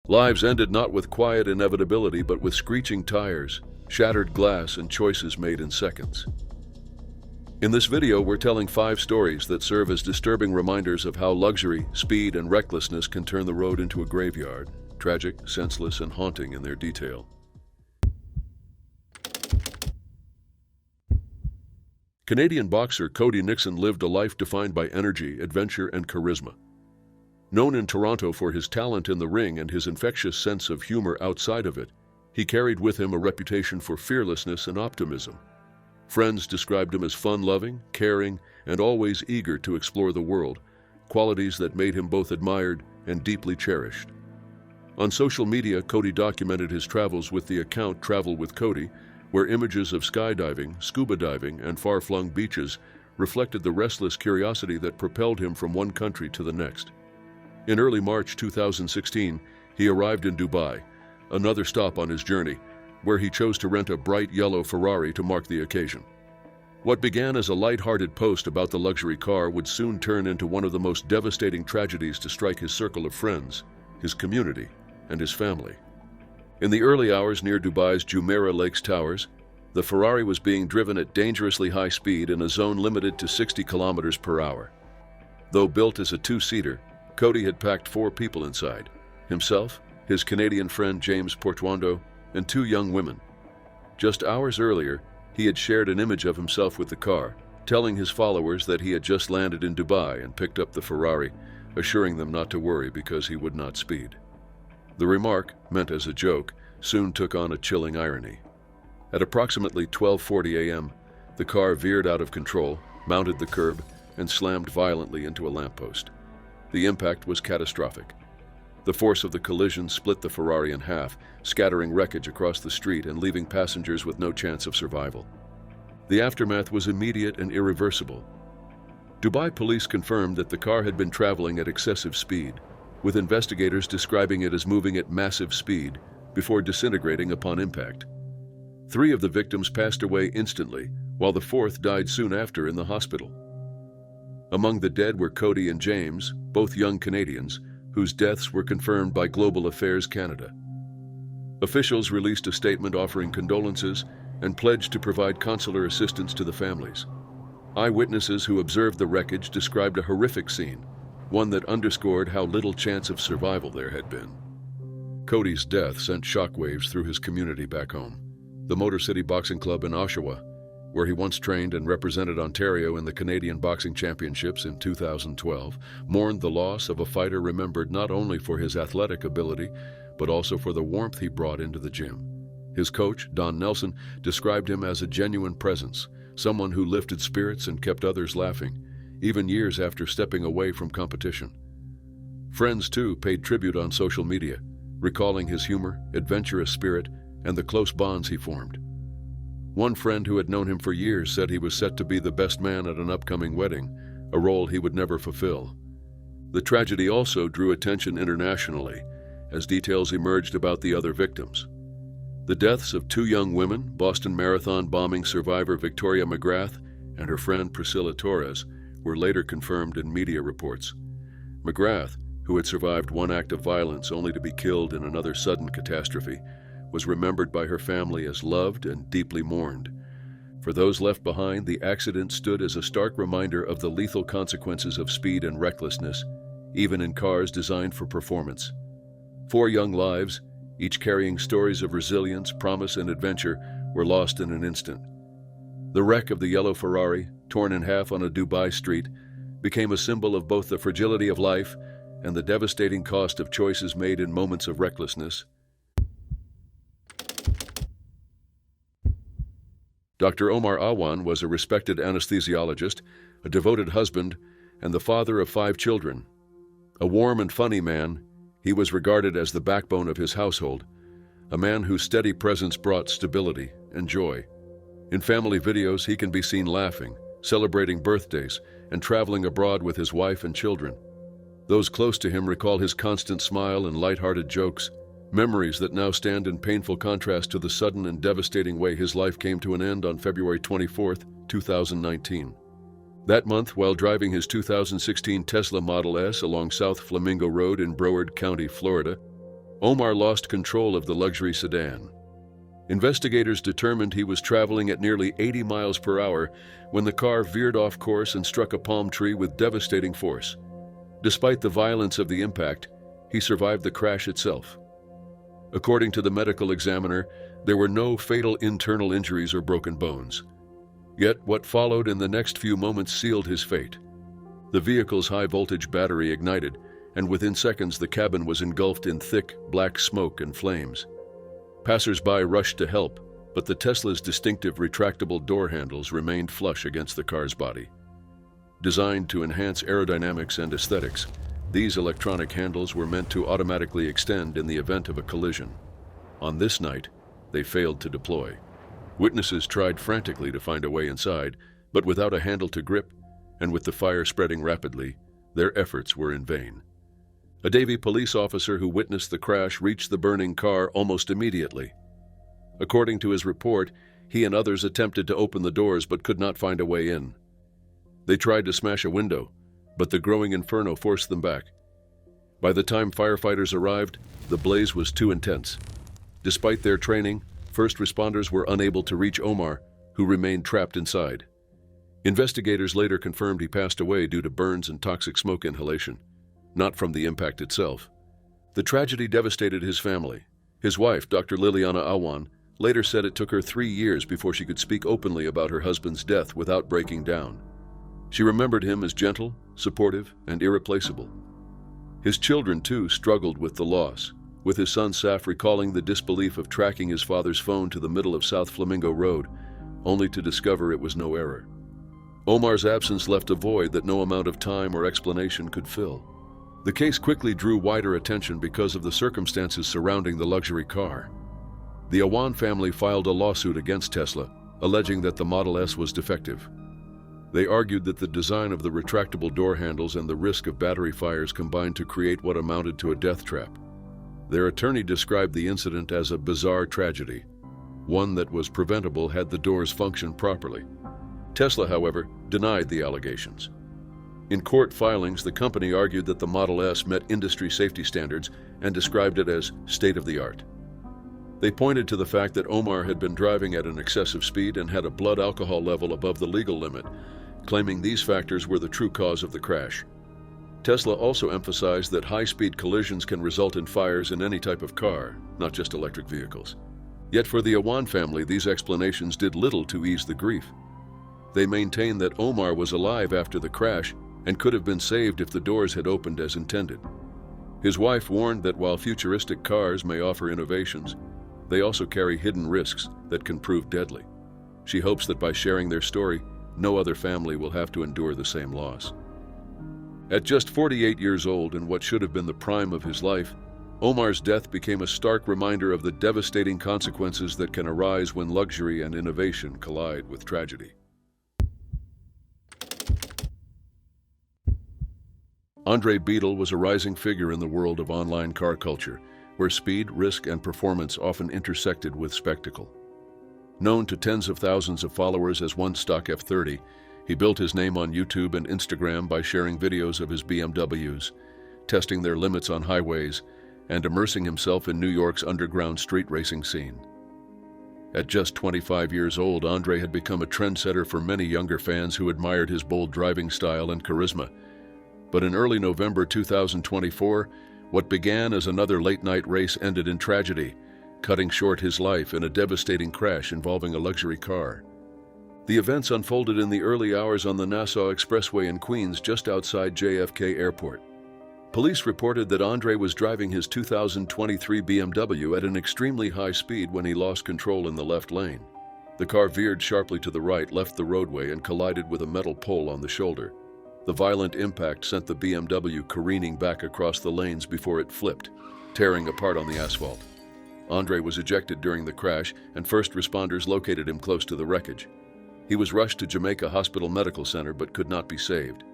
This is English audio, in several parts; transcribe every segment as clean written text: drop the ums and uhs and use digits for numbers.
Lives ended not with quiet inevitability, but with screeching tires, shattered glass, and choices made in seconds. In this video, we're telling 5 stories that serve as disturbing reminders of how luxury, speed, and recklessness can turn the road into a graveyard, tragic, senseless, and haunting in their detail. Canadian boxer Cody Nixon lived a life defined by energy, adventure, and charisma. Known in Toronto for his talent in the ring and his infectious sense of humor outside of it, he carried with him a reputation for fearlessness and optimism. Friends described him as fun-loving, caring, and always eager to explore the world, qualities that made him both admired and deeply cherished. On social media, Cody documented his travels with the account Travel with Cody, where images of skydiving, scuba diving, and far-flung beaches reflected the restless curiosity that propelled him from one country to the next. In early March 2016, he arrived in Dubai, another stop on his journey, where he chose to rent a bright yellow Ferrari to mark the occasion. What began as a light-hearted post about the luxury car would soon turn into one of the most devastating tragedies to strike his circle of friends, his community, and his family. In the early hours near Dubai's Jumeirah Lakes Towers, the Ferrari was being driven at dangerously high speed in a zone limited to 60 kilometers per hour. Though built as a 2-seater, Cody had packed 4 people inside: himself, his Canadian friend James Portuando, and 2 young women. Just hours earlier, he had shared an image of himself with the car, telling his followers that he had just landed in Dubai and picked up the Ferrari, assuring them not to worry because he would not speed. The remark, meant as a joke, soon took on a chilling irony. At approximately 12:40 a.m., the car veered out of control, mounted the curb, and slammed violently into a lamppost. The impact was catastrophic. The force of the collision split the Ferrari in half, scattering wreckage across the street and leaving passengers with no chance of survival. The aftermath was immediate and irreversible. Dubai police confirmed that the car had been traveling at excessive speed, with investigators describing it as moving at massive speed before disintegrating upon impact. 3 of the victims passed away instantly, while the 4th died soon after in the hospital. Among the dead were Cody and James, both young Canadians, whose deaths were confirmed by Global Affairs Canada. Officials released a statement offering condolences and pledged to provide consular assistance to the families. Eyewitnesses who observed the wreckage described a horrific scene, one that underscored how little chance of survival there had been. Cody's death sent shockwaves through his community back home. The Motor City Boxing Club in Oshawa, where he once trained and represented Ontario in the Canadian Boxing Championships in 2012, mourned the loss of a fighter remembered not only for his athletic ability, but also for the warmth he brought into the gym. His coach, Don Nelson, described him as a genuine presence, someone who lifted spirits and kept others laughing, even years after stepping away from competition. Friends, too, paid tribute on social media, recalling his humor, adventurous spirit, and the close bonds he formed. One friend who had known him for years said he was set to be the best man at an upcoming wedding, a role he would never fulfill. The tragedy also drew attention internationally, as details emerged about the other victims. The deaths of 2 young women, Boston Marathon bombing survivor Victoria McGrath and her friend Priscilla Torres, were later confirmed in media reports. McGrath, who had survived one act of violence only to be killed in another sudden catastrophe, was remembered by her family as loved and deeply mourned. For those left behind, the accident stood as a stark reminder of the lethal consequences of speed and recklessness, even in cars designed for performance. 4 young lives, each carrying stories of resilience, promise, and adventure, were lost in an instant. The wreck of the yellow Ferrari, torn in half on a Dubai street, became a symbol of both the fragility of life and the devastating cost of choices made in moments of recklessness. Dr. Omar Awan was a respected anesthesiologist, a devoted husband, and the father of 5 children. A warm and funny man, he was regarded as the backbone of his household, a man whose steady presence brought stability and joy. In family videos, he can be seen laughing, celebrating birthdays, and traveling abroad with his wife and children. Those close to him recall his constant smile and light-hearted jokes, memories that now stand in painful contrast to the sudden and devastating way his life came to an end on February 24, 2019. That month, while driving his 2016 Tesla Model S along South Flamingo Road in Broward County, Florida, Omar lost control of the luxury sedan. Investigators determined he was traveling at nearly 80 miles per hour when the car veered off course and struck a palm tree with devastating force. Despite the violence of the impact, he survived the crash itself. According to the medical examiner, there were no fatal internal injuries or broken bones. Yet what followed in the next few moments sealed his fate. The vehicle's high-voltage battery ignited, and within seconds the cabin was engulfed in thick, black smoke and flames. Passers-by rushed to help, but the Tesla's distinctive retractable door handles remained flush against the car's body. Designed to enhance aerodynamics and aesthetics, these electronic handles were meant to automatically extend in the event of a collision. On this night, they failed to deploy. Witnesses tried frantically to find a way inside, but without a handle to grip, and with the fire spreading rapidly, their efforts were in vain. A Davie police officer who witnessed the crash reached the burning car almost immediately. According to his report, he and others attempted to open the doors but could not find a way in. They tried to smash a window, but the growing inferno forced them back. By the time firefighters arrived, the blaze was too intense. Despite their training, first responders were unable to reach Omar, who remained trapped inside. Investigators later confirmed he passed away due to burns and toxic smoke inhalation, not from the impact itself. The tragedy devastated his family. His wife, Dr. Liliana Awan, later said it took her 3 years before she could speak openly about her husband's death without breaking down. She remembered him as gentle, supportive, and irreplaceable. His children, too, struggled with the loss, with his son Saf recalling the disbelief of tracking his father's phone to the middle of South Flamingo Road, only to discover it was no error. Omar's absence left a void that no amount of time or explanation could fill. The case quickly drew wider attention because of the circumstances surrounding the luxury car. The Awan family filed a lawsuit against Tesla, alleging that the Model S was defective. They argued that the design of the retractable door handles and the risk of battery fires combined to create what amounted to a death trap. Their attorney described the incident as a bizarre tragedy, one that was preventable had the doors functioned properly. Tesla, however, denied the allegations. In court filings, the company argued that the Model S met industry safety standards and described it as state-of-the-art. They pointed to the fact that Omar had been driving at an excessive speed and had a blood alcohol level above the legal limit, claiming these factors were the true cause of the crash. Tesla also emphasized that high-speed collisions can result in fires in any type of car, not just electric vehicles. Yet for the Awan family, these explanations did little to ease the grief. They maintained that Omar was alive after the crash and could have been saved if the doors had opened as intended. His wife warned that while futuristic cars may offer innovations, they also carry hidden risks that can prove deadly. She hopes that by sharing their story, no other family will have to endure the same loss. At just 48 years old in what should have been the prime of his life, Omar's death became a stark reminder of the devastating consequences that can arise when luxury and innovation collide with tragedy. Andre Beadle was a rising figure in the world of online car culture, where speed, risk, and performance often intersected with spectacle. Known to tens of thousands of followers as One Stock F30, he built his name on YouTube and Instagram by sharing videos of his BMWs, testing their limits on highways, and immersing himself in New York's underground street racing scene. At just 25 years old, Andre had become a trendsetter for many younger fans who admired his bold driving style and charisma. But in early November 2024, what began as another late-night race ended in tragedy, cutting short his life in a devastating crash involving a luxury car. The events unfolded in the early hours on the Nassau Expressway in Queens, just outside JFK Airport. Police reported that Andre was driving his 2023 BMW at an extremely high speed when he lost control in the left lane. The car veered sharply to the right, left the roadway, and collided with a metal pole on the shoulder. The violent impact sent the BMW careening back across the lanes before it flipped, tearing apart on the asphalt. Andre was ejected during the crash, and first responders located him close to the wreckage. He was rushed to Jamaica Hospital Medical Center but could not be saved.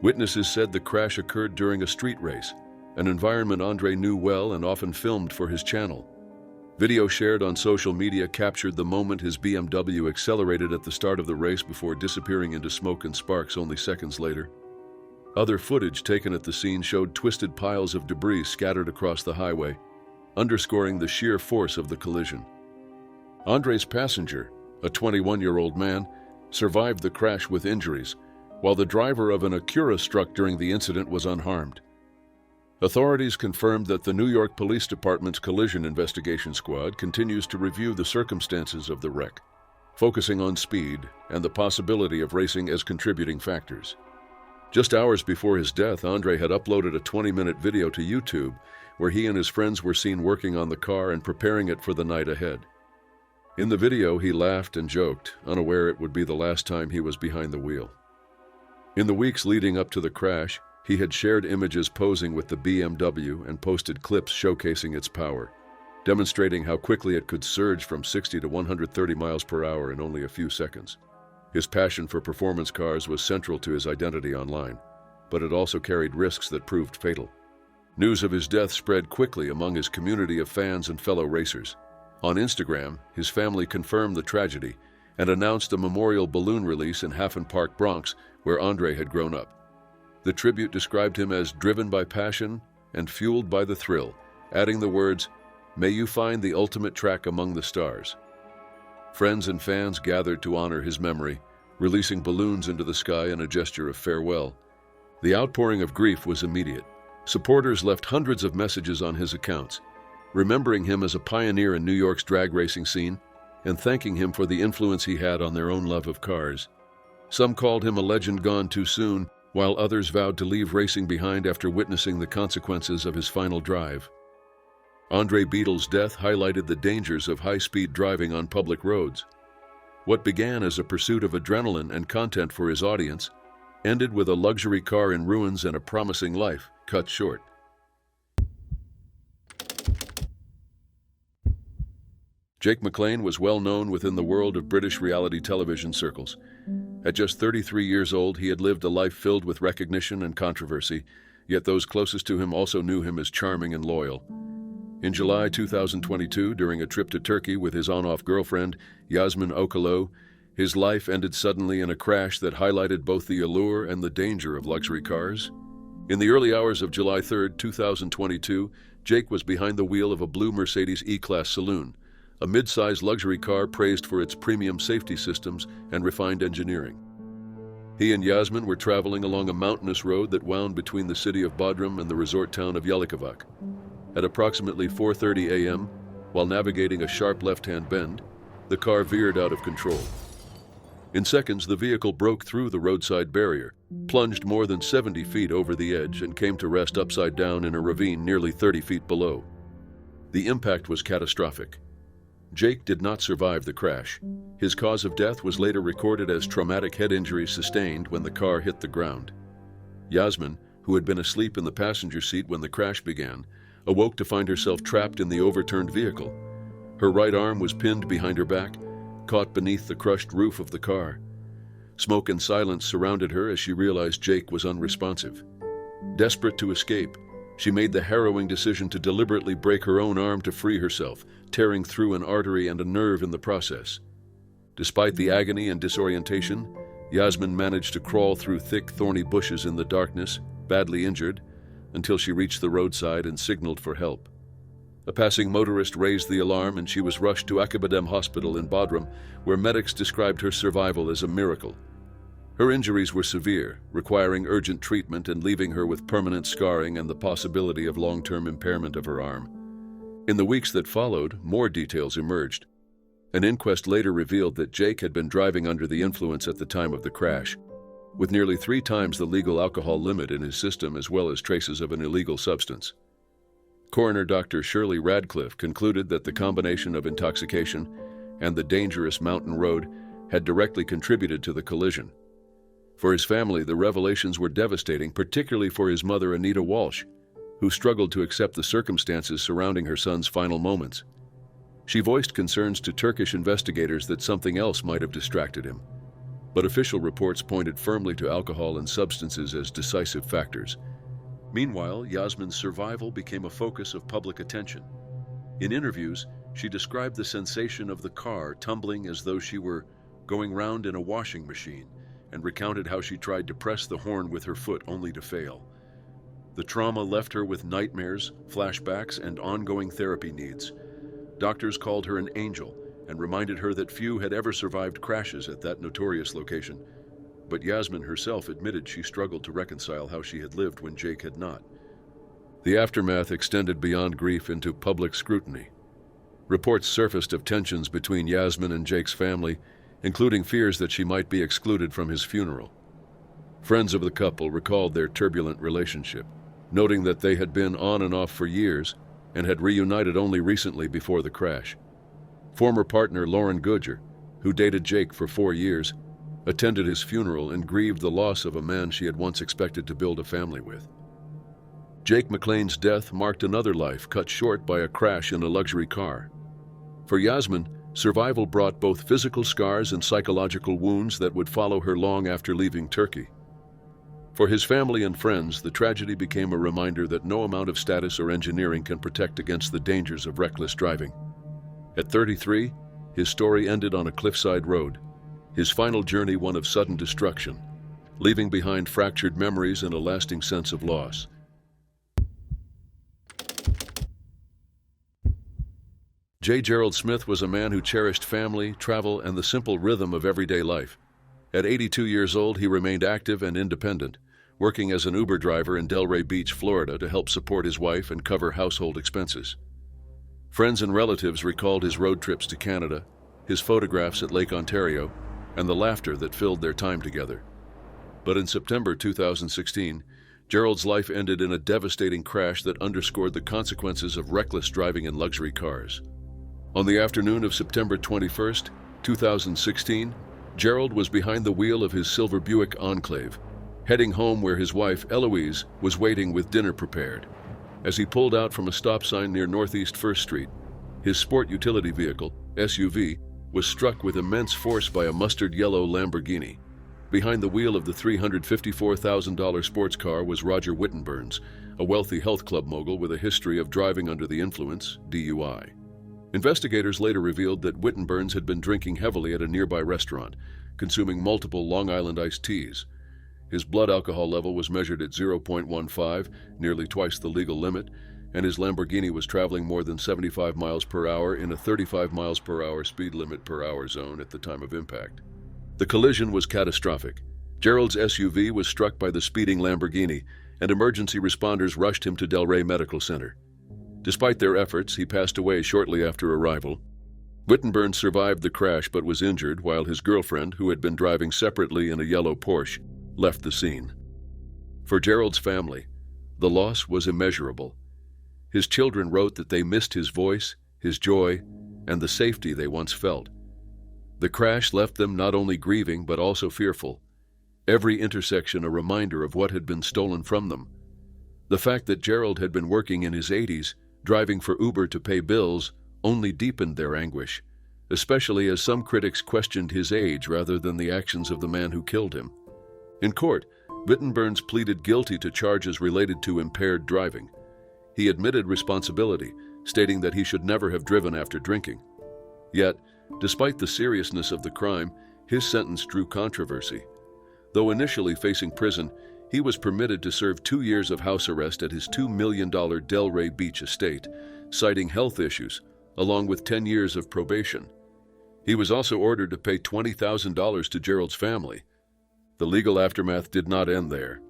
Witnesses said the crash occurred during a street race, an environment Andre knew well and often filmed for his channel. Video shared on social media captured the moment his BMW accelerated at the start of the race before disappearing into smoke and sparks only seconds later. Other footage taken at the scene showed twisted piles of debris scattered across the highway. underscoring the sheer force of the collision. Andre's passenger, a 21-year-old man, survived the crash with injuries, while the driver of an Acura struck during the incident was unharmed. Authorities confirmed that the New York Police Department's Collision Investigation Squad continues to review the circumstances of the wreck, focusing on speed and the possibility of racing as contributing factors. Just hours before his death, Andre had uploaded a 20-minute video to YouTube where he and his friends were seen working on the car and preparing it for the night ahead. In the video, he laughed and joked, unaware it would be the last time he was behind the wheel. In the weeks leading up to the crash, he had shared images posing with the BMW and posted clips showcasing its power, demonstrating how quickly it could surge from 60 to 130 miles per hour in only a few seconds. His passion for performance cars was central to his identity online, but it also carried risks that proved fatal. News of his death spread quickly among his community of fans and fellow racers. On Instagram, his family confirmed the tragedy and announced a memorial balloon release in Hafen Park, Bronx, where Andre had grown up. The tribute described him as driven by passion and fueled by the thrill, adding the words, "May you find the ultimate track among the stars." Friends and fans gathered to honor his memory, releasing balloons into the sky in a gesture of farewell. The outpouring of grief was immediate. Supporters left hundreds of messages on his accounts, remembering him as a pioneer in New York's drag racing scene and thanking him for the influence he had on their own love of cars. Some called him a legend gone too soon, while others vowed to leave racing behind after witnessing the consequences of his final drive. Andre Beetle's death highlighted the dangers of high-speed driving on public roads. What began as a pursuit of adrenaline and content for his audience ended with a luxury car in ruins and a promising life cut short. Jake McLean was well known within the world of British reality television circles. At just 33 years old, he had lived a life filled with recognition and controversy, yet those closest to him also knew him as charming and loyal. In July 2022, during a trip to Turkey with his on-off girlfriend, Yasmin Okalo, his life ended suddenly in a crash that highlighted both the allure and the danger of luxury cars. In the early hours of July 3, 2022, Jake was behind the wheel of a blue Mercedes E-Class saloon, a mid-size luxury car praised for its premium safety systems and refined engineering. He and Yasmin were traveling along a mountainous road that wound between the city of Bodrum and the resort town of Yalikavak. At approximately 4:30 a.m., while navigating a sharp left-hand bend, the car veered out of control. In seconds, the vehicle broke through the roadside barrier, plunged more than 70 feet over the edge, and came to rest upside down in a ravine nearly 30 feet below. The impact was catastrophic. Jake did not survive the crash. His cause of death was later recorded as traumatic head injuries sustained when the car hit the ground. Yasmin, who had been asleep in the passenger seat when the crash began, awoke to find herself trapped in the overturned vehicle. Her right arm was pinned behind her back, caught beneath the crushed roof of the car. Smoke and silence surrounded her as she realized Jake was unresponsive. Desperate to escape, she made the harrowing decision to deliberately break her own arm to free herself, tearing through an artery and a nerve in the process. Despite the agony and disorientation, Yasmin managed to crawl through thick, thorny bushes in the darkness, badly injured, until she reached the roadside and signaled for help. A passing motorist raised the alarm and she was rushed to Akabadem Hospital in Bodrum, where medics described her survival as a miracle. Her injuries were severe, requiring urgent treatment and leaving her with permanent scarring and the possibility of long-term impairment of her arm. In the weeks that followed, more details emerged. An inquest later revealed that Jake had been driving under the influence at the time of the crash, with nearly 3 times the legal alcohol limit in his system as well as traces of an illegal substance. Coroner Dr. Shirley Radcliffe concluded that the combination of intoxication and the dangerous mountain road had directly contributed to the collision. For his family, the revelations were devastating, particularly for his mother, Anita Walsh, who struggled to accept the circumstances surrounding her son's final moments. She voiced concerns to Turkish investigators that something else might have distracted him, but official reports pointed firmly to alcohol and substances as decisive factors. Meanwhile, Yasmin's survival became a focus of public attention. In interviews, she described the sensation of the car tumbling as though she were going round in a washing machine, and recounted how she tried to press the horn with her foot only to fail. The trauma left her with nightmares, flashbacks, and ongoing therapy needs. Doctors called her an angel and reminded her that few had ever survived crashes at that notorious location. But Yasmin herself admitted she struggled to reconcile how she had lived when Jake had not. The aftermath extended beyond grief into public scrutiny. Reports surfaced of tensions between Yasmin and Jake's family, including fears that she might be excluded from his funeral. Friends of the couple recalled their turbulent relationship, noting that they had been on and off for years and had reunited only recently before the crash. Former partner Lauren Goodger, who dated Jake for 4 years, attended his funeral and grieved the loss of a man she had once expected to build a family with. Jake McLean's death marked another life cut short by a crash in a luxury car. For Yasmin, survival brought both physical scars and psychological wounds that would follow her long after leaving Turkey. For his family and friends, the tragedy became a reminder that no amount of status or engineering can protect against the dangers of reckless driving. At 33, his story ended on a cliffside road, his final journey one of sudden destruction, leaving behind fractured memories and a lasting sense of loss. J. Gerald Smith was a man who cherished family, travel, and the simple rhythm of everyday life. At 82 years old, he remained active and independent, working as an Uber driver in Delray Beach, Florida, to help support his wife and cover household expenses. Friends and relatives recalled his road trips to Canada, his photographs at Lake Ontario, and the laughter that filled their time together. But in September 2016, Gerald's life ended in a devastating crash that underscored the consequences of reckless driving in luxury cars. On the afternoon of September 21, 2016, Gerald was behind the wheel of his silver Buick Enclave, heading home where his wife, Eloise, was waiting with dinner prepared. As he pulled out from a stop sign near Northeast 1st Street, his sport utility vehicle, SUV, was struck with immense force by a mustard yellow Lamborghini. Behind the wheel of the $354,000 sports car was Roger Wittenburns, a wealthy health club mogul with a history of driving under the influence, DUI. Investigators later revealed that Wittenburns had been drinking heavily at a nearby restaurant, consuming multiple Long Island iced teas. His blood alcohol level was measured at 0.15, nearly twice the legal limit, and his Lamborghini was traveling more than 75 miles per hour in a 35 miles per hour speed limit per hour zone at the time of impact. The collision was catastrophic. Gerald's SUV was struck by the speeding Lamborghini, and emergency responders rushed him to Delray Medical Center. Despite their efforts, he passed away shortly after arrival. Wittenburn survived the crash but was injured, while his girlfriend, who had been driving separately in a yellow Porsche, left the scene. For Gerald's family, the loss was immeasurable. His children wrote that they missed his voice, his joy, and the safety they once felt. The crash left them not only grieving but also fearful, every intersection a reminder of what had been stolen from them. The fact that Gerald had been working in his 80s, driving for Uber to pay bills, only deepened their anguish, especially as some critics questioned his age rather than the actions of the man who killed him. In court, Wittenburns pleaded guilty to charges related to impaired driving. He admitted responsibility, stating that he should never have driven after drinking. Yet, despite the seriousness of the crime, his sentence drew controversy. Though initially facing prison, he was permitted to serve 2 years of house arrest at his $2 million Delray Beach estate, citing health issues, along with 10 years of probation. He was also ordered to pay $20,000 to Gerald's family. The legal aftermath did not end there.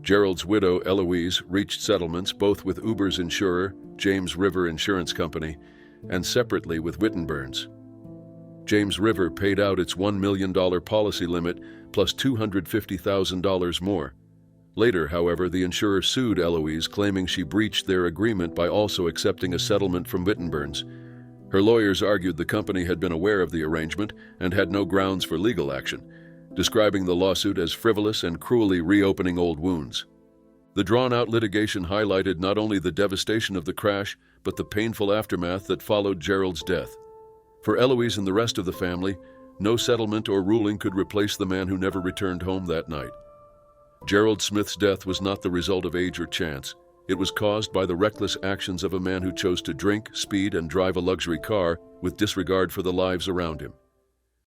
Gerald's widow, Eloise, reached settlements both with Uber's insurer, James River Insurance Company, and separately with Wittenburns. James River paid out its $1 million policy limit plus $250,000 more. Later, however, the insurer sued Eloise, claiming she breached their agreement by also accepting a settlement from Wittenburns. Her lawyers argued the company had been aware of the arrangement and had no grounds for legal action, describing the lawsuit as frivolous and cruelly reopening old wounds. The drawn-out litigation highlighted not only the devastation of the crash, but the painful aftermath that followed Gerald's death. For Eloise and the rest of the family, no settlement or ruling could replace the man who never returned home that night. Gerald Smith's death was not the result of age or chance. It was caused by the reckless actions of a man who chose to drink, speed, and drive a luxury car with disregard for the lives around him.